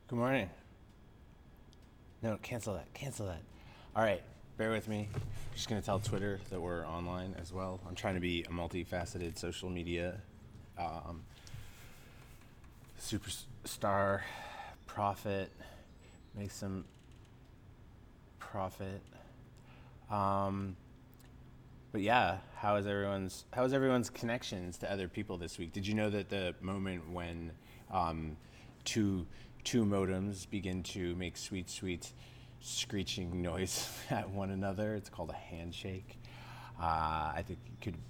Good morning. No, cancel that. Cancel that. All right, bear with me. I'm just going to tell Twitter that we're online as well. I'm trying to be a multifaceted social media um, superstar, prophet, make some profit. Um, but yeah, how is everyone's connections to other people this week? Did you know that the moment when um, two two modems begin to make sweet sweet screeching noise at one another, it's called a handshake? I think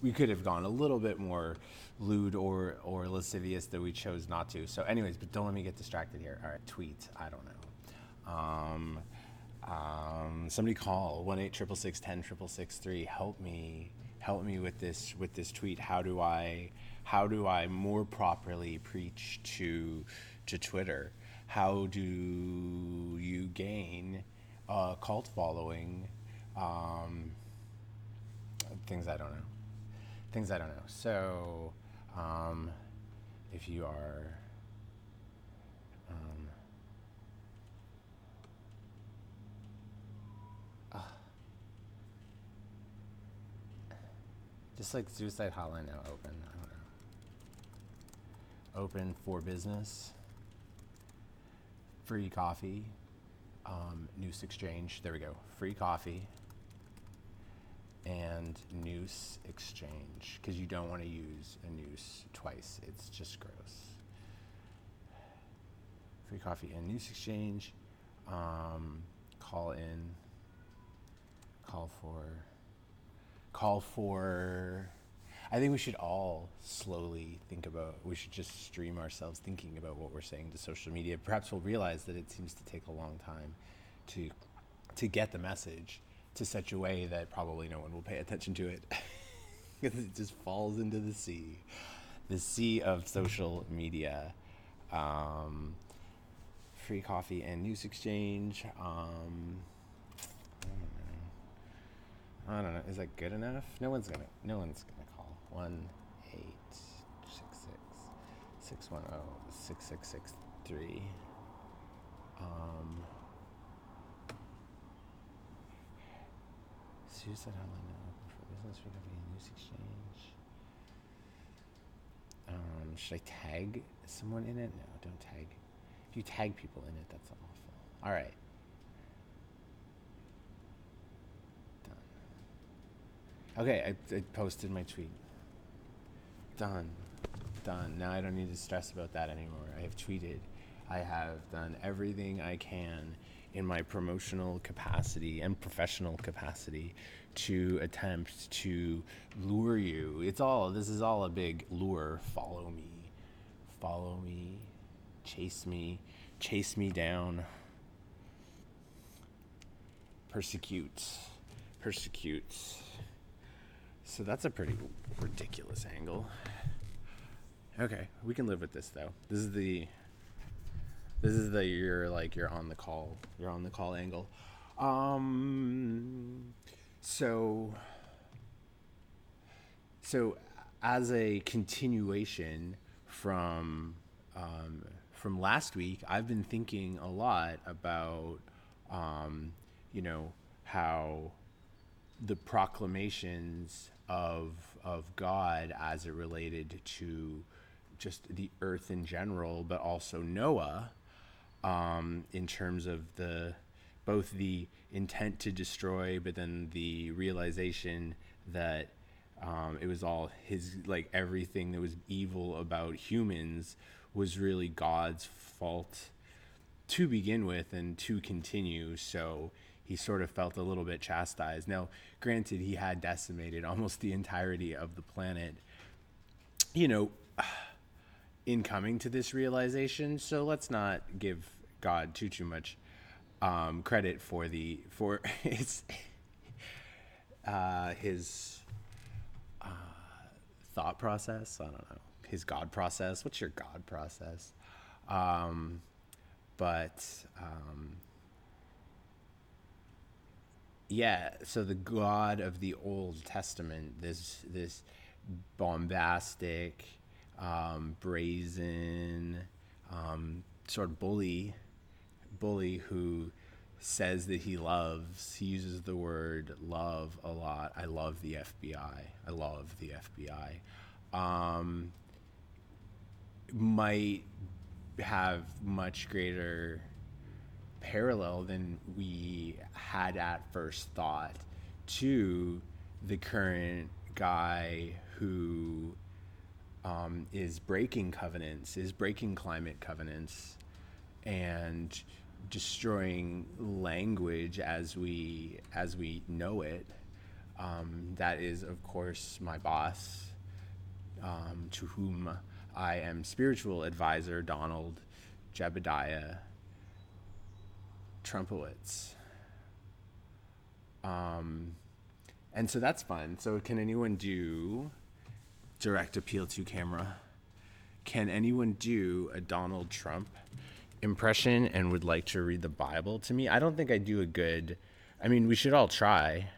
we could have gone a little bit more lewd or lascivious, that we chose not to. So, anyways, but don't let me get distracted here. All right, tweet. I don't know. Somebody call 1-866-10-666-3. Help me with this tweet. How do I more properly preach to Twitter? How do you gain a cult following? Um, Things I don't know. Things I don't know. So, um, if you are um, just like Suicide Hotline now open, I don't know, open for business, free coffee, Noose Exchange. There we go. Free coffee and Noose Exchange, because you don't want to use a noose twice. It's just gross. Free coffee and Noose Exchange. Call in. Call for. Call for. I think we should all slowly think about. We should just stream ourselves thinking about what we're saying to social media. Perhaps we'll realize that it seems to take a long time to to get the message to such a way that probably no one will pay attention to it, because it just falls into the sea of social media. Um, Free coffee and news exchange. I don't know. Is that good enough? No one's gonna call. 1-866-610-6663. Um, Suicide Hotline now open for business. Free coffee and news exchange. Should I tag someone in it? No, don't tag. If you tag people in it, that's awful. All right, done. Okay, I posted my tweet. Done. Done. Now I don't need to stress about that anymore. I have tweeted. I have done everything I can in my promotional capacity and professional capacity to attempt to lure you. This is all a big lure. Follow me, chase me, chase me down, persecute, persecute. So that's a pretty ridiculous angle. Okay, we can live with this though. This is the you're on the call angle. Um so so as a continuation from from last week, I've been thinking a lot about um how the proclamations of God as it related to just the earth in general, but also Noah, in terms of the both the intent to destroy, but then the realization that it was all his, like everything that was evil about humans was really God's fault to begin with and to continue. So he sort of felt a little bit chastised. Now, granted, he had decimated almost the entirety of the planet, you know, in coming to this realization. So let's not give God too much credit for his thought process. I don't know, his God process. What's your God process? Um, but yeah, so the God of the Old Testament, this bombastic, brazen, sort of bully, bully who says that he uses the word love a lot. I love the FBI. I love the FBI. Might have much greater parallel than we had at first thought to the current guy who is breaking covenants, is breaking climate covenants, and destroying language as we know it. That is, of course, my boss, to whom I am spiritual advisor, Donald Jebediah Trumpowitz. And so that's fun. So can anyone do direct appeal to camera? Can anyone do a Donald Trump impression and would like to read the Bible to me? I don't think I do a good, I mean, we should all try.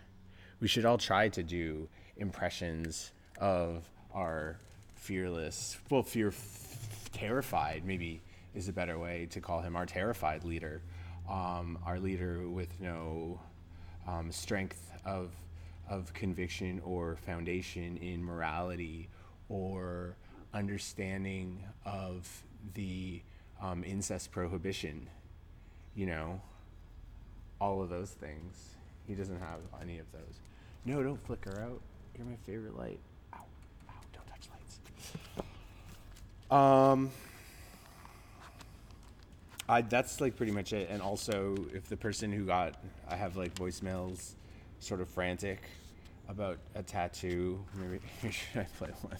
We should all try to do impressions of our terrified, maybe is a better way to call him, our terrified leader. Our leader with no strength of conviction or foundation in morality or understanding of the incest prohibition, all of those things. He doesn't have any of those. No, don't flicker out. You're my favorite light. Ow, don't touch lights. That's like pretty much it. And also, if the person who I have like voicemails sort of frantic about a tattoo, maybe should I play one?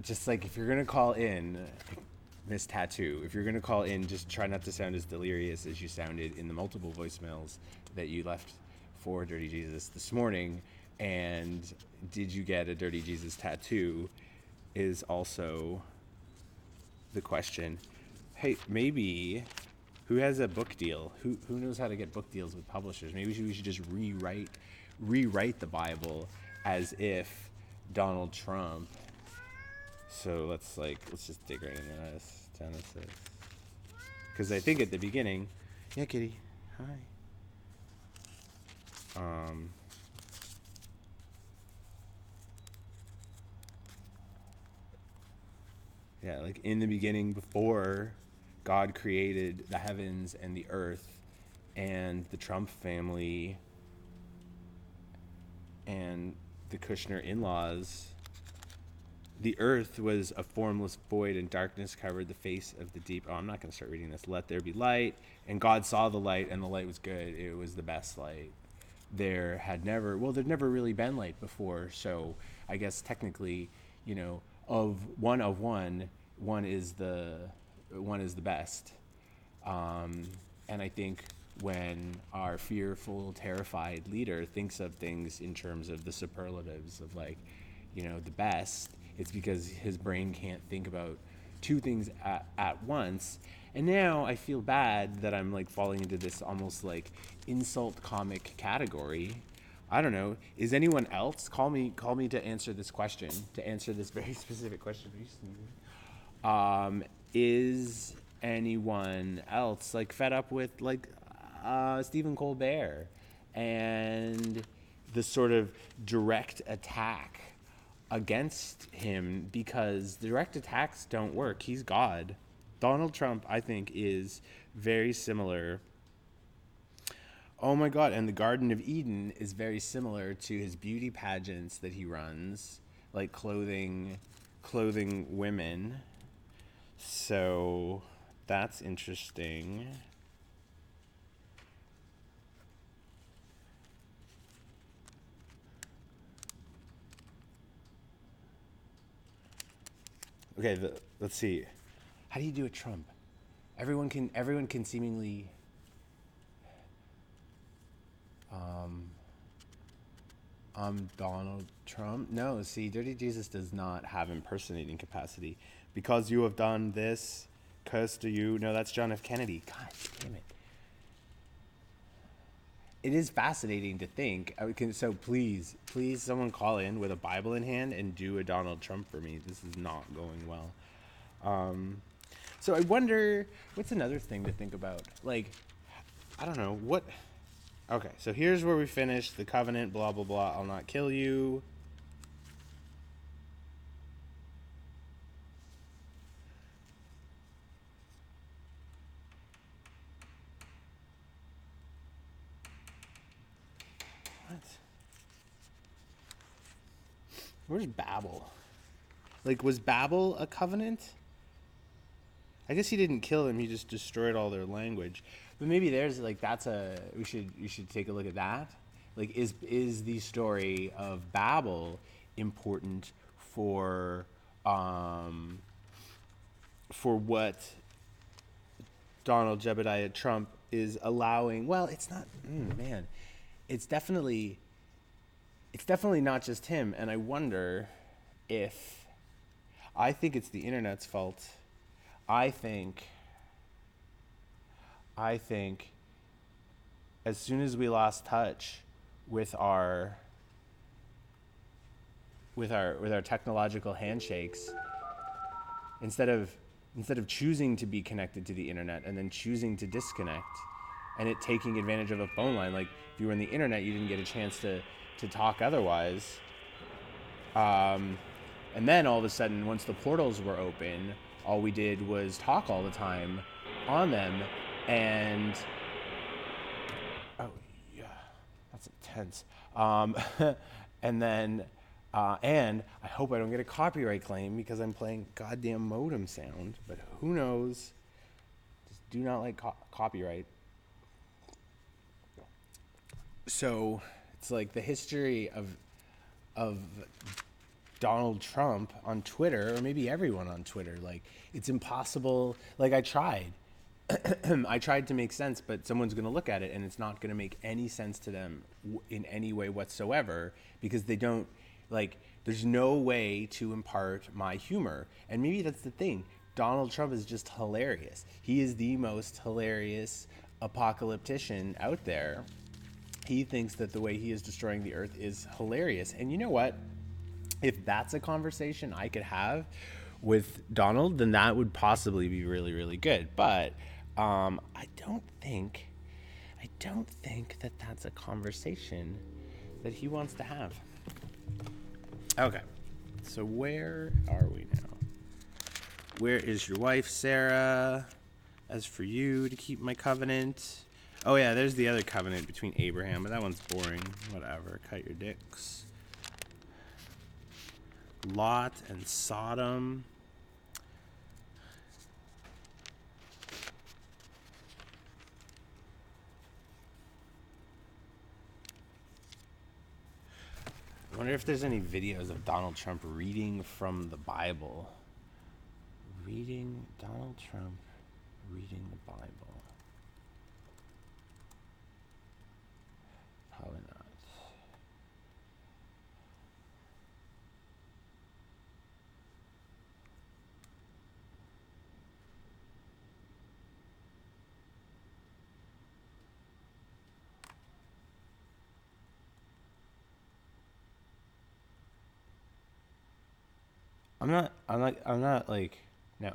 Just like, if you're going to call in, Miss Tattoo, if you're going to call in, just try not to sound as delirious as you sounded in the multiple voicemails that you left for Dirty Jesus this morning. And did you get a Dirty Jesus tattoo is also the question. Hey, maybe, who has a book deal? Who knows how to get book deals with publishers? Maybe we should just rewrite the Bible as if Donald Trump. So let's just dig right into this. Genesis. Because I think at the beginning, yeah, kitty, hi. Yeah, like in the beginning, before God created the heavens and the earth and the Trump family and the Kushner in-laws, the earth was a formless void, and darkness covered the face of the deep. Oh, I'm not going to start reading this. Let there be light. And God saw the light, and the light was good. It was the best light. There'd never really been light before. So I guess technically, of one, one is the best. And I think when our fearful, terrified leader thinks of things in terms of the superlatives of the best, it's because his brain can't think about two things at once. And now I feel bad that I'm falling into this almost insult comic category. I don't know. Is anyone else? Call me to answer this question, to answer this very specific question. Is anyone else fed up with Stephen Colbert and the sort of direct attack against him, because direct attacks don't work. He's God. Donald Trump, I think, is very similar. Oh my God, and the Garden of Eden is very similar to his beauty pageants that he runs, clothing women. So that's interesting. Okay, let's see. How do you do a Trump? Everyone can seemingly I'm Donald Trump. No, see, Dirty Jesus does not have impersonating capacity. Because you have done this, cursed are you. No, that's John F. Kennedy. God damn it. It is fascinating to think. So please, someone call in with a Bible in hand and do a Donald Trump for me. This is not going well. So I wonder, what's another thing to think about? Like, I don't know, what... Okay, so here's where we finish the covenant, blah, blah, blah. I'll not kill you. What? Where's Babel? Like, was Babel a covenant? I guess he didn't kill them, he just destroyed all their language. But maybe there's, like, that's a... You should take a look at that. Like, is the story of Babel important for what Donald Jebediah Trump is allowing? Well, it's not... man. It's definitely not just him, and I wonder if... I think it's the internet's fault. I think as soon as we lost touch with our technological handshakes, instead of choosing to be connected to the internet and then choosing to disconnect and it taking advantage of a phone line, like if you were on the internet you didn't get a chance to talk otherwise, and then all of a sudden once the portals were open, all we did was talk all the time on them. And oh yeah, that's intense. And then and I hope I don't get a copyright claim because I'm playing goddamn modem sound, but who knows? Just do not like copyright. So it's like the history of Donald Trump on Twitter, or maybe everyone on Twitter. Like, it's impossible. Like, I tried to make sense, but someone's going to look at it and it's not going to make any sense to them in any way whatsoever, because they don't, like, there's no way to impart my humor. And maybe that's the thing. Donald Trump is just hilarious. He is the most hilarious apocalyptician out there. He thinks that the way he is destroying the earth is hilarious. And you know what? If that's a conversation I could have with Donald, then that would possibly be really, really good. But I don't think that that's a conversation that he wants to have. Okay, so where are we now? Where is your wife, Sarah? As for you, to keep my covenant. Oh yeah, there's the other covenant between Abraham, but that one's boring. Whatever, cut your dicks. Lot and Sodom. I wonder if there's any videos of Donald Trump reading from the Bible. Donald Trump reading the Bible. Probably not. I'm not like, no.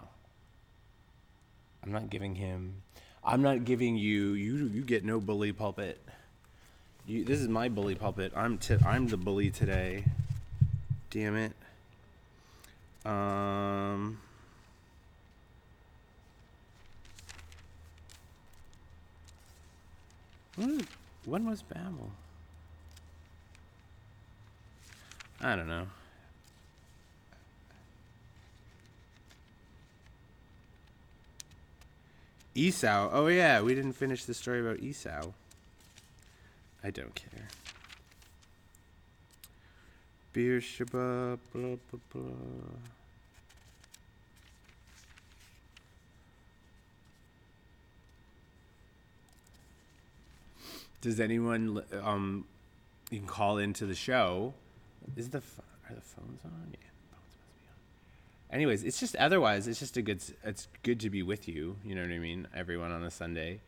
I'm not giving you, you get no bully pulpit. This is my bully pulpit. I'm the bully today. Damn it. When was Babel? I don't know. Esau. Oh yeah, we didn't finish the story about Esau. I don't care. Beersheba, blah, blah, blah. Does anyone, you can call into the show. Are the phones on? Yeah, the phones must be on. Anyways, it's just it's good to be with you. You know what I mean? Everyone on a Sunday.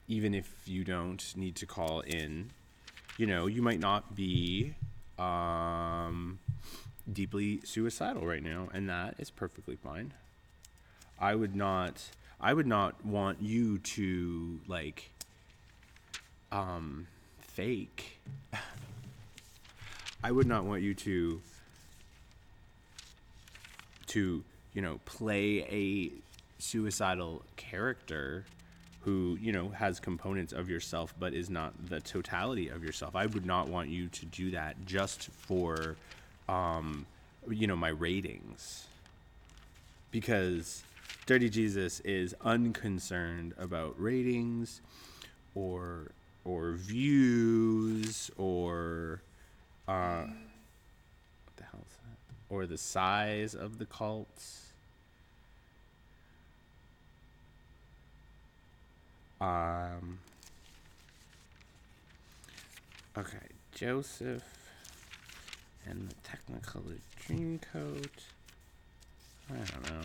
Even if you don't need to call in, you know, you might not be deeply suicidal right now, and that is perfectly fine. I would not I would not want you to like fake. I would not want you to play a suicidal character who has components of yourself but is not the totality of yourself. I would not want you to do that just for my ratings, because Dirty Jesus is unconcerned about ratings or views or what the hell is that? Or the size of the cults. Okay, Joseph and the Technicolor Dreamcoat. I don't know.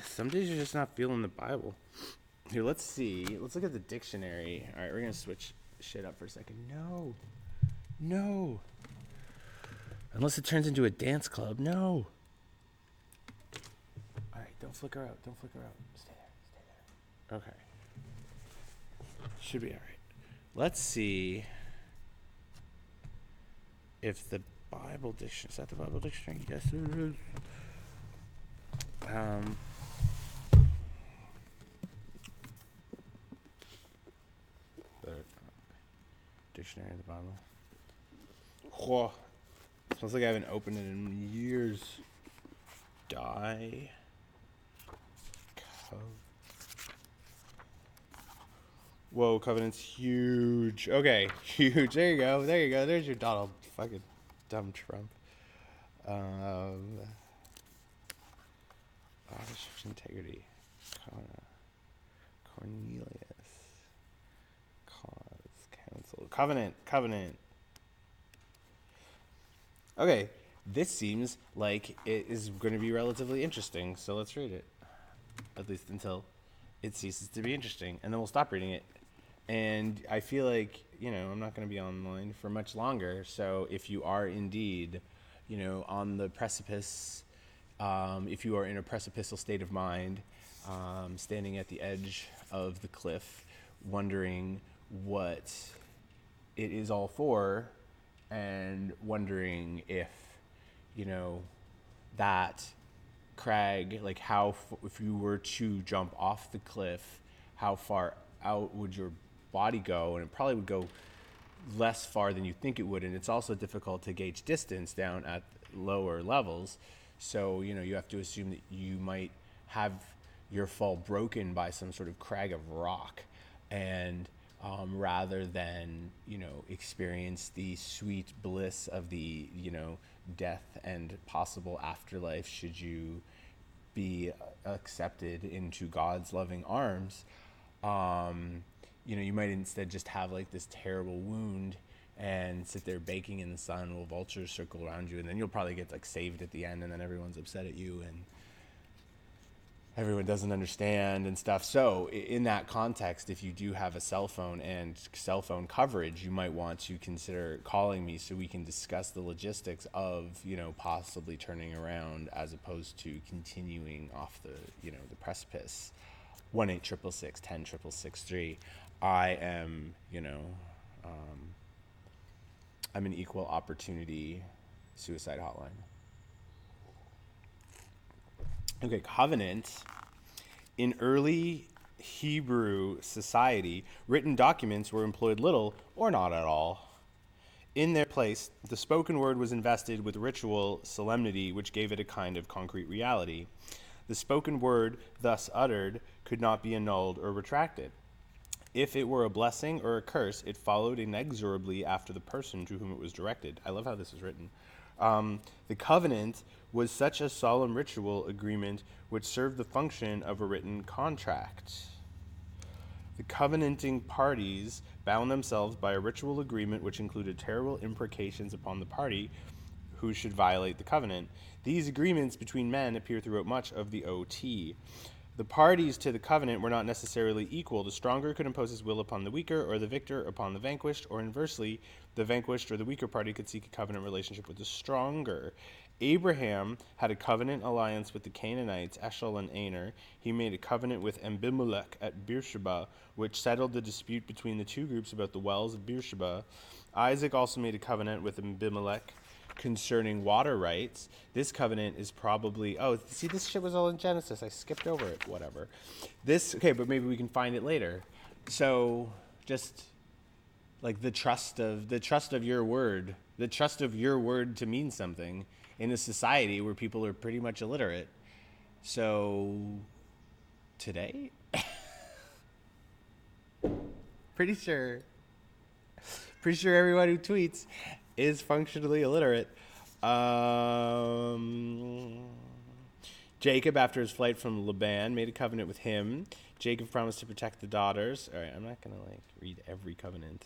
Some days you're just not feeling the Bible. Here, let's see. Let's look at the dictionary. All right, we're going to switch shit up for a second. No. No. Unless it turns into a dance club. No. All right, don't flicker out. Don't flicker out. Stay there. Stay there. Okay. Should be all right. Let's see if the Bible dictionary, is that the Bible dictionary? Yes, it is. The dictionary of the Bible. Whoa. Smells like I haven't opened it in years. Die. Whoa, Covenant's huge. Okay, huge. There you go. There you go. There's your Donald fucking dumb Trump. Authorship integrity. Cornelius. Cause. Council. Covenant. Okay, this seems like it is going to be relatively interesting, so let's read it. At least until it ceases to be interesting, and then we'll stop reading it. And I feel like, I'm not going to be online for much longer, so if you are indeed, on the precipice, if you are in a precipical state of mind, standing at the edge of the cliff, wondering what it is all for, and wondering if, that crag, like if you were to jump off the cliff, how far out would your body go? And it probably would go less far than you think it would. And it's also difficult to gauge distance down at lower levels. So, you have to assume that you might have your fall broken by some sort of crag of rock. And rather than, experience the sweet bliss of the, death and possible afterlife should you be accepted into God's loving arms, you might instead just have like this terrible wound and sit there baking in the sun while vultures circle around you, and then you'll probably get like saved at the end, and then everyone's upset at you and everyone doesn't understand and stuff. So in that context, if you do have a cell phone and cell phone coverage, you might want to consider calling me so we can discuss the logistics of, possibly turning around as opposed to continuing off the, the precipice. 1-866-10-6663. I am, I'm an equal opportunity suicide hotline. Okay, covenant. In early Hebrew society, written documents were employed little or not at all. In their place, the spoken word was invested with ritual solemnity, which gave it a kind of concrete reality. The spoken word thus uttered could not be annulled or retracted. If it were a blessing or a curse, it followed inexorably after the person to whom it was directed. I love how this is written. The covenant was such a solemn ritual agreement which served the function of a written contract. The covenanting parties bound themselves by a ritual agreement which included terrible imprecations upon the party who should violate the covenant. These agreements between men appear throughout much of the OT. The parties to the covenant were not necessarily equal. The stronger could impose his will upon the weaker, or the victor upon the vanquished, or inversely, the vanquished or the weaker party could seek a covenant relationship with the stronger. Abraham had a covenant alliance with the Canaanites, Eshel and Aner. He made a covenant with Abimelech at Beersheba, which settled the dispute between the two groups about the wells of Beersheba. Isaac also made a covenant with Abimelech concerning water rights. This covenant is probably, oh, see, this shit was all in Genesis. I skipped over it. Whatever. Okay, but maybe we can find it later. So just like the trust of your word, the trust of your word to mean something in a society where people are pretty much illiterate. So today, pretty sure everyone who tweets is functionally illiterate. Jacob, after his flight from Laban, made a covenant with him. Jacob promised to protect the daughters. All right, I'm not going to read every covenant.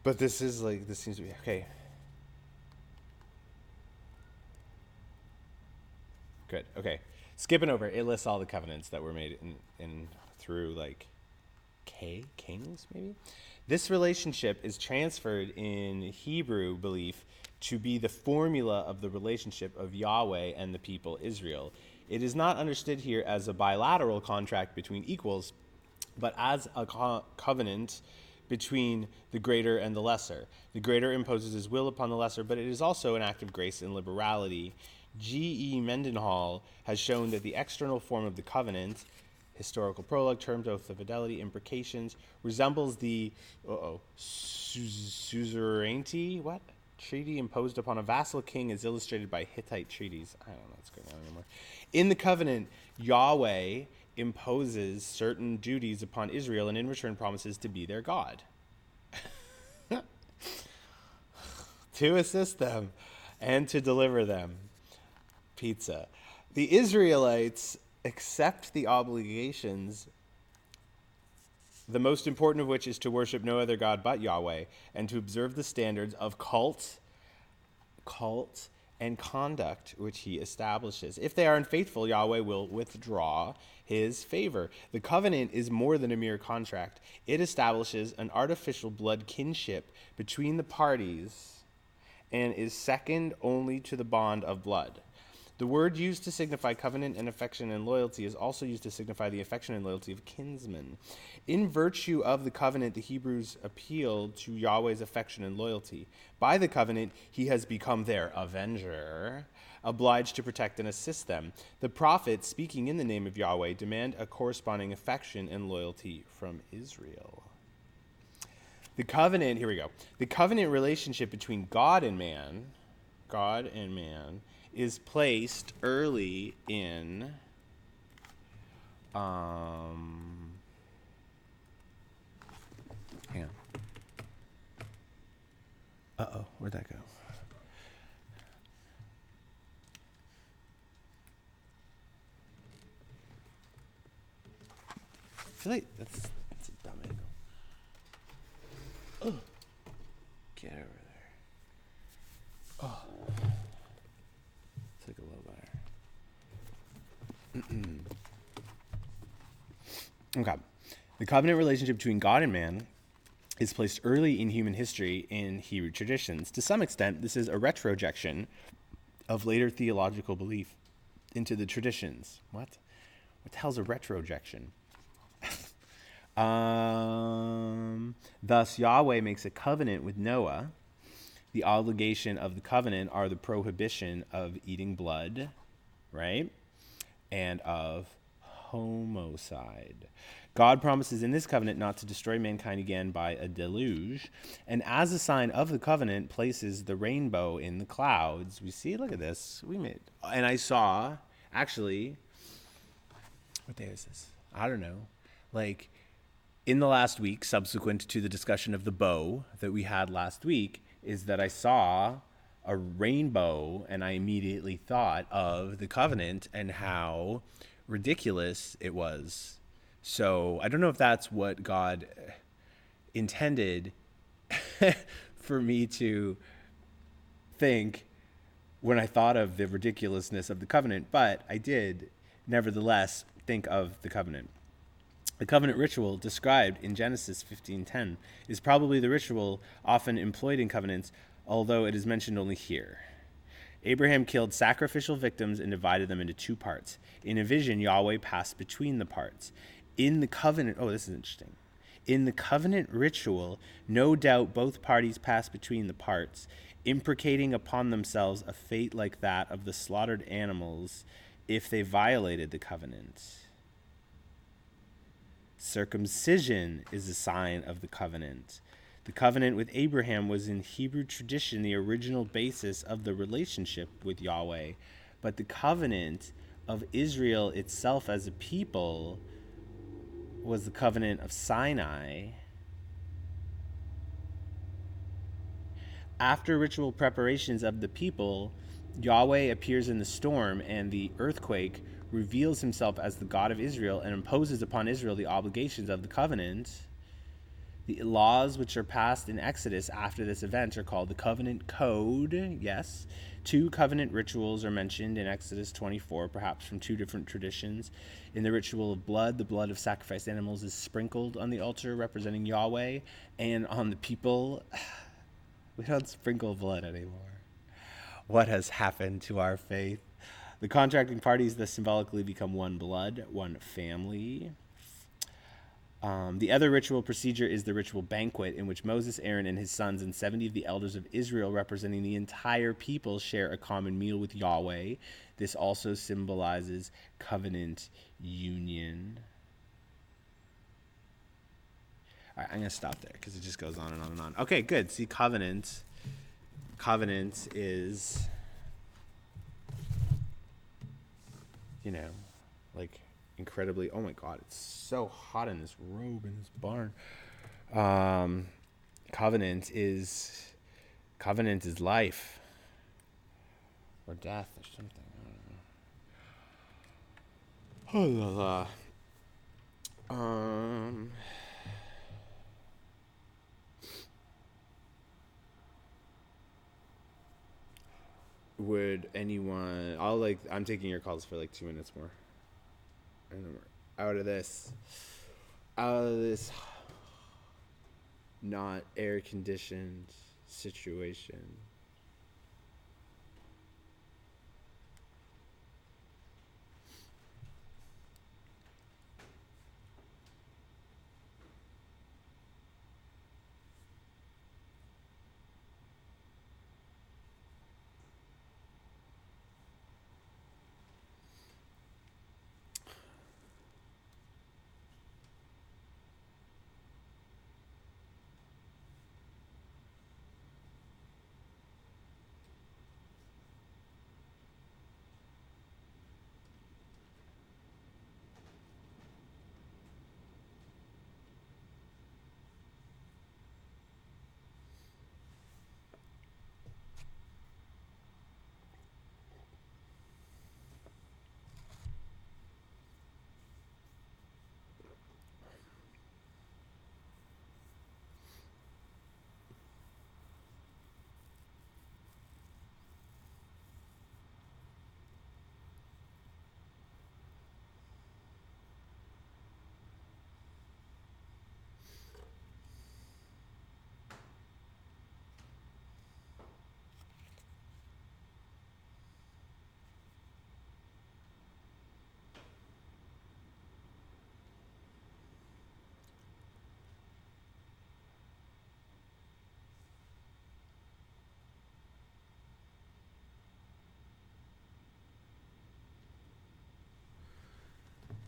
But this seems to be, okay. Good. Okay. Skipping over, it lists all the covenants that were made in through kings, maybe. This relationship is transferred in Hebrew belief to be the formula of the relationship of Yahweh and the people Israel. It is not understood here as a bilateral contract between equals, but as a covenant between the greater and the lesser. The greater imposes his will upon the lesser, but it is also an act of grace and liberality. G.E. Mendenhall has shown that the external form of the covenant, historical prologue, terms, oath of fidelity, imprecations, resembles the suzerainty treaty imposed upon a vassal king as illustrated by Hittite treaties. I don't know what's going on anymore. In the covenant, Yahweh imposes certain duties upon Israel and in return promises to be their God. To assist them and to deliver them. Pizza. The Israelites accept the obligations, the most important of which is to worship no other God but Yahweh and to observe the standards of cult, and conduct which he establishes. If they are unfaithful, Yahweh will withdraw his favor. The covenant is more than a mere contract. It establishes an artificial blood kinship between the parties and is second only to the bond of blood. The word used to signify covenant and affection and loyalty is also used to signify the affection and loyalty of kinsmen. In virtue of the covenant, the Hebrews appealed to Yahweh's affection and loyalty. By the covenant, he has become their avenger, obliged to protect and assist them. The prophets, speaking in the name of Yahweh, demand a corresponding affection and loyalty from Israel. The covenant, here we go. The covenant relationship between God and man, is placed early in hang on. Where'd that go? I feel like that's a dumb angle. Oh, get over there. Oh. Take a little better. Okay. The covenant relationship between God and man is placed early in human history in Hebrew traditions. To some extent, this is a retrojection of later theological belief into the traditions. What the hell's a retrojection? Thus, Yahweh makes a covenant with Noah. The obligation of the covenant are the prohibition of eating blood, right? And of homicide. God promises in this covenant not to destroy mankind again by a deluge. And as a sign of the covenant, places the rainbow in the clouds. We see, look at this. And I saw, actually, what day is this? I don't know. In the last week, subsequent to the discussion of the bow that we had last week, is that I saw a rainbow and I immediately thought of the covenant and how ridiculous it was So I don't know if that's what God intended for me to think when I thought of the ridiculousness of the covenant, but I did nevertheless think of the covenant. The covenant ritual described in Genesis 15:10 is probably the ritual often employed in covenants, although it is mentioned only here. Abraham killed sacrificial victims and divided them into two parts. In a vision, Yahweh passed between the parts. In the covenant, oh, this is interesting. In the covenant ritual, no doubt both parties passed between the parts, imprecating upon themselves a fate like that of the slaughtered animals if they violated the covenant. Circumcision is a sign of the covenant. The covenant with Abraham was in Hebrew tradition the original basis of the relationship with Yahweh, but the covenant of Israel itself as a people was the covenant of Sinai. After ritual preparations of the people, Yahweh appears in the storm, and the earthquake reveals himself as the God of Israel and imposes upon Israel the obligations of the covenant. The laws which are passed in Exodus after this event are called the covenant code. Yes. Two covenant rituals are mentioned in Exodus 24, perhaps from two different traditions. In the ritual of blood, the blood of sacrificed animals is sprinkled on the altar representing Yahweh, and on the people, we don't sprinkle blood anymore. What has happened to our faith? The contracting parties thus symbolically become one blood, one family. The other ritual procedure is the ritual banquet, in which Moses, Aaron, and his sons and 70 of the elders of Israel, representing the entire people, share a common meal with Yahweh. This also symbolizes covenant union. All right, I'm going to stop there because it just goes on and on and on. Okay, good. See, covenant. Covenant is, like incredibly, oh my God, it's so hot in this robe in this barn. Covenant is life or death or something. I don't know. Would anyone? I'm taking your calls for like 2 minutes more, and then we're out of this not air conditioned situation.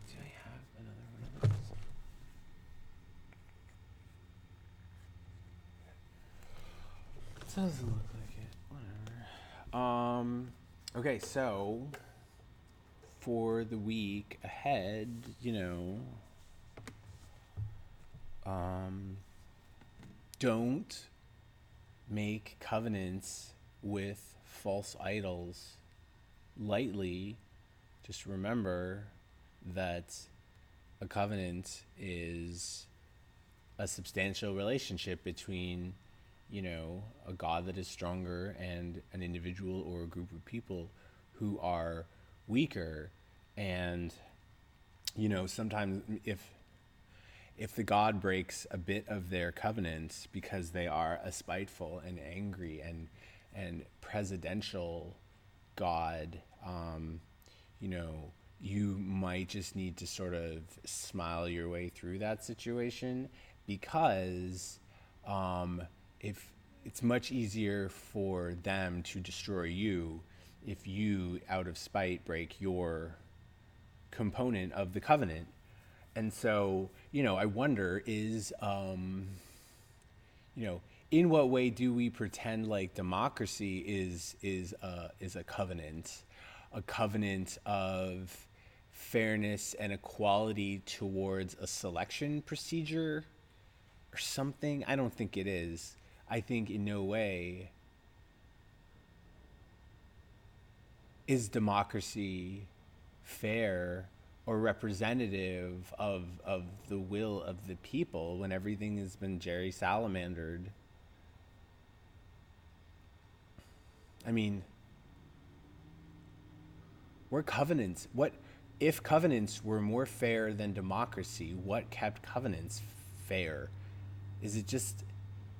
Do I have another one of those? Doesn't look like it. Whatever. Okay, so for the week ahead, don't make covenants with false idols lightly. Just remember that a covenant is a substantial relationship between, a God that is stronger and an individual or a group of people who are weaker. And, sometimes if the God breaks a bit of their covenant because they are a spiteful and angry and presidential God, you know, you might just need to sort of smile your way through that situation because if it's much easier for them to destroy you if you, out of spite, break your component of the covenant. And so, I wonder you know, in what way do we pretend like democracy is a covenant of fairness and equality towards a selection procedure or something? I don't think it is. I think in no way is democracy fair or representative of the will of the people when everything has been Jerry Salamandered. I mean, we're covenants. What if covenants were more fair than democracy? What kept covenants fair? Is it just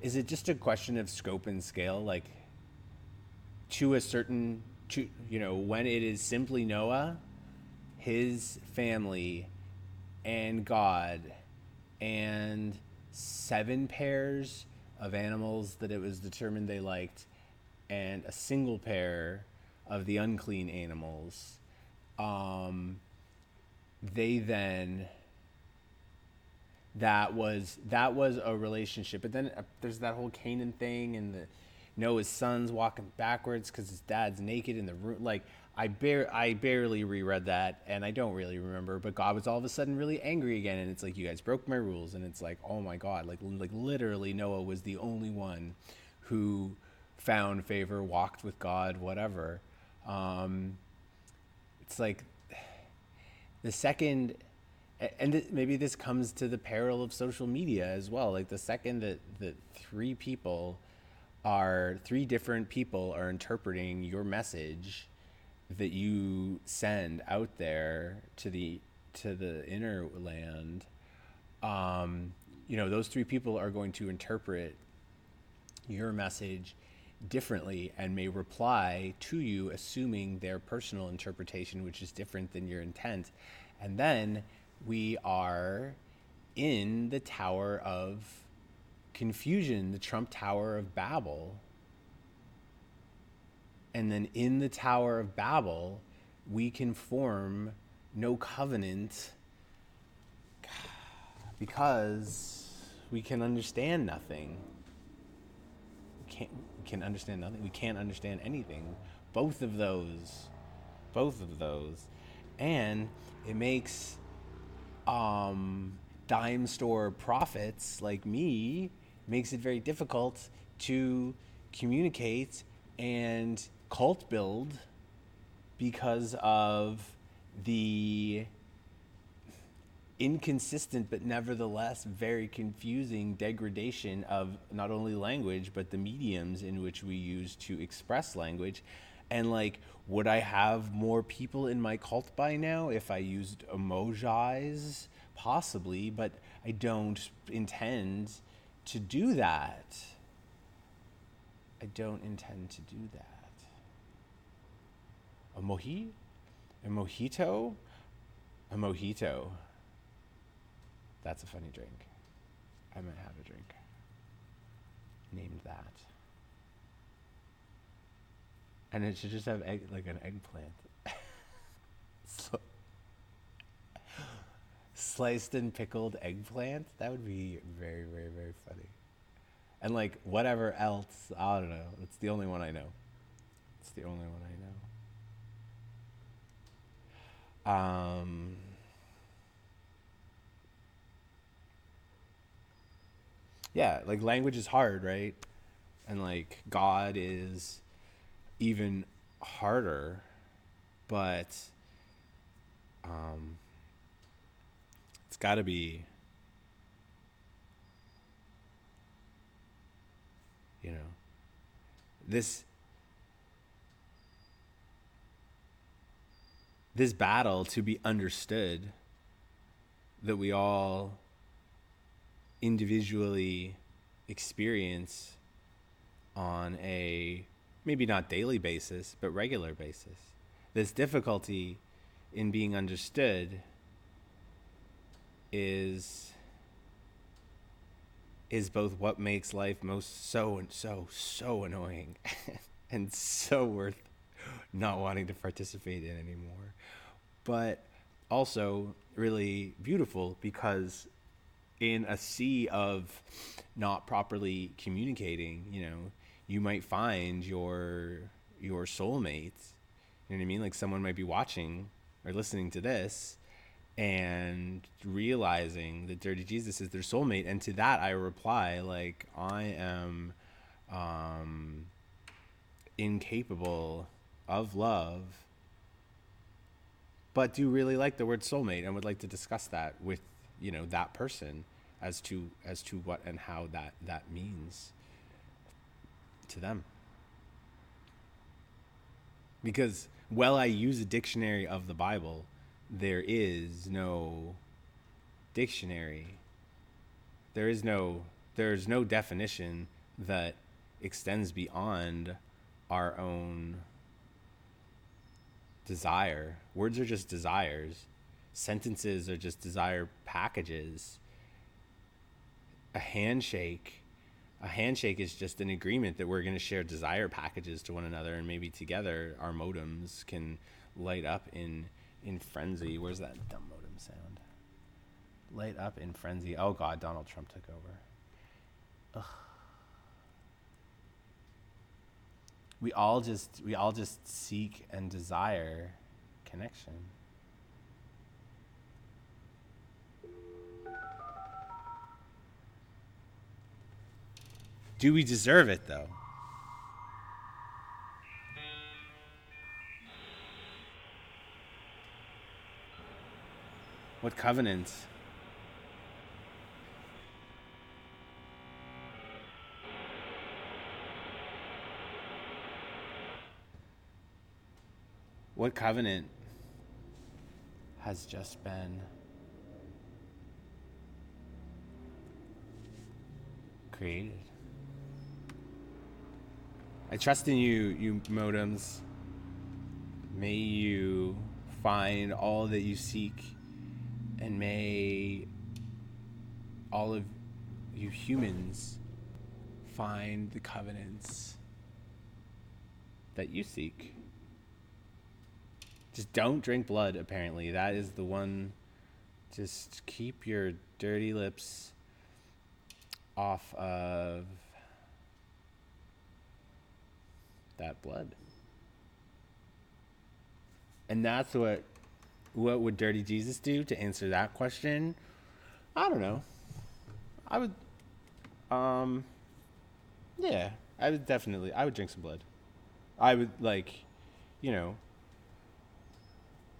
is it just a question of scope and scale? Like to a certain to when it is simply Noah, his family, and God, and 7 pairs of animals that it was determined they liked, and a single pair of the unclean animals. Um, they then that was a relationship, but then there's that whole Canaan thing and the Noah's sons walking backwards because his dad's naked in the room. Like I barely reread that, and I don't really remember. But God was all of a sudden really angry again, and it's like you guys broke my rules, and it's like oh my God, like literally Noah was the only one who found favor, walked with God, whatever. Um, it's like the second, and maybe this comes to the peril of social media as well. Like the second that three different people are interpreting your message that you send out there to the inner land, those three people are going to interpret your message differently and may reply to you assuming their personal interpretation, which is different than your intent. And then we are in the Tower of Confusion, the Trump Tower of Babel. And then in the Tower of Babel, we can form no covenant because we can understand nothing. We can understand nothing. We can't understand anything. Both of those, both of those, and it makes dime store prophets like me makes it very difficult to communicate and cult build because of the inconsistent but nevertheless very confusing degradation of not only language but the mediums in which we use to express language. And like, would I have more people in my cult by now if I used emojis? Possibly, but I don't intend to do that. I don't intend to do that. A moji? A mojito? A mojito. That's a funny drink. I might have a drink named that. And it should just have like an eggplant. So, sliced and pickled eggplant? That would be very, very, very funny. And like whatever else, I don't know. It's the only one I know. It's the only one I know. Yeah, like language is hard, right? And like God is even harder, but it's got to be, you know, this this battle to be understood, that we all individually experience on a maybe not daily basis, but regular basis. This difficulty in being understood is both what makes life most so annoying and so worth not wanting to participate in anymore, but also really beautiful, because in a sea of not properly communicating, you might find your soulmates. You know what I mean? Like, someone might be watching or listening to this and realizing that Dirty Jesus is their soulmate. And to that I reply, like, I am incapable of love, but do really like the word soulmate and would like to discuss that with, that person, as to what and how that means to them. Because while I use a dictionary of the Bible, there is no dictionary. There's no definition that extends beyond our own desire. Words are just desires. Sentences are just desire packages. A handshake is just an agreement that we're going to share desire packages to one another, and maybe together our modems can light up in frenzy. Where's that dumb modem sound? Light up in frenzy. Oh God, Donald Trump took over. Ugh. We all just seek and desire connection. Do we deserve it, though? What covenants? What covenant has just been created? I trust in you, you modems. May you find all that you seek, and may all of you humans find the covenants that you seek. Just don't drink blood, apparently. That is the one. Just keep your dirty lips off of that blood. And that's what would Dirty Jesus do to answer that question? I don't know. I would, yeah, I would drink some blood. I would, like,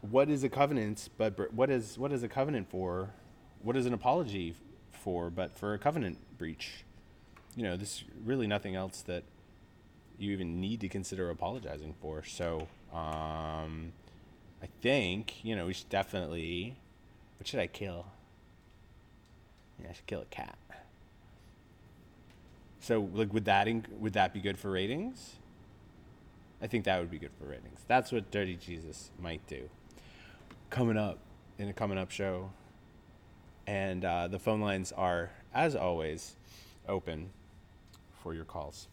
what is a covenant, but what is a covenant for? What is an apology for, but for a covenant breach? There's really nothing else that you even need to consider apologizing for. So, I think, we should definitely, what should I kill? Yeah, I should kill a cat. So, like, would that be good for ratings? I think that would be good for ratings. That's what Dirty Jesus might do. Coming up in a coming up show. And the phone lines are, as always, open for your calls.